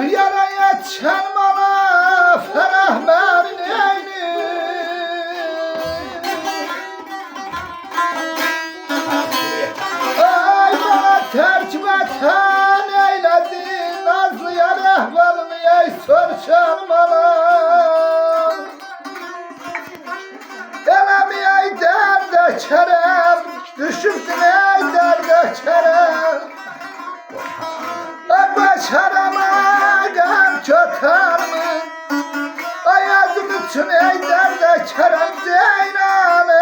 yaraya çarmala ferah mevneyni. Ay bana terk vatan eyledi, nazlı yar ehvalını ey sor çarmala. Elemi ey derde kerem, düşürdün ey derde kerem. Başaramadım kötümü, ayazım için ey derde kerem Zeynal'ım.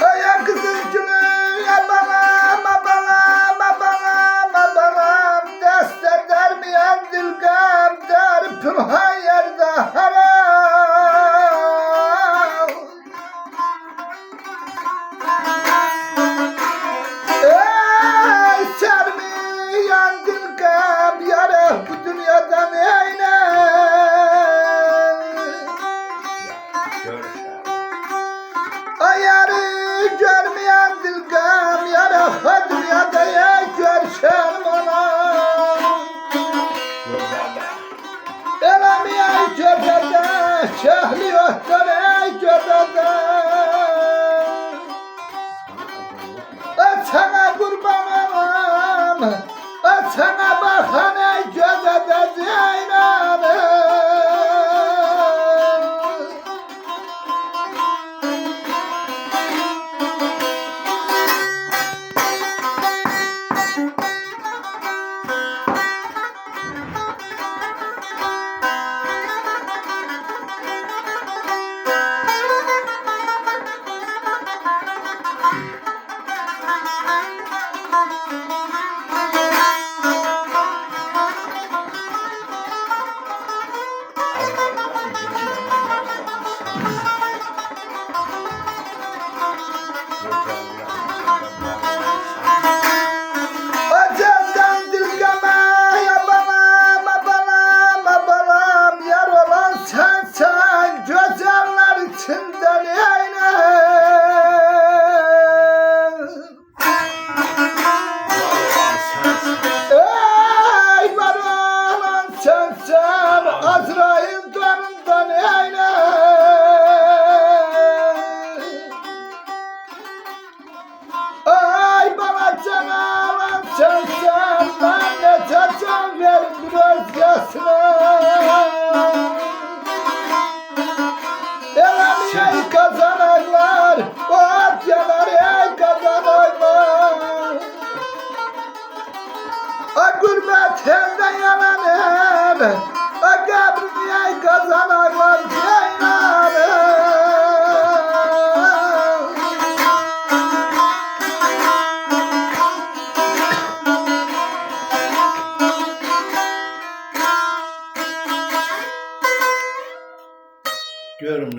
Ay kızım günü ya balam, balam, balam, balam, deste dermeyen dilgam der pürha yerde haram. Ey sermeyen dilgam yara bu dünyadan eyne. Ayarı görmeyen dilgam yara bu dünyada ey görşen bana. Elemi ey gödede, şehli yoktur ey gödede. Sana kurban olam, sana bakan ey gödede Zeynal'ım. Acemden dilgeme ya balam, balam, balam, yar olan sensen güzeller içinden eyne. Ey var olan sensen Azrail donundan eyne. Ay bana can alan sensen, ben de can verim biraz yasına. Elemi ey kazanaklar, o at yanar ey kazanaklar. Ay gurbet elden yanan ev, ay kabrini ey kazanaklar Zeynal'ım. Görüm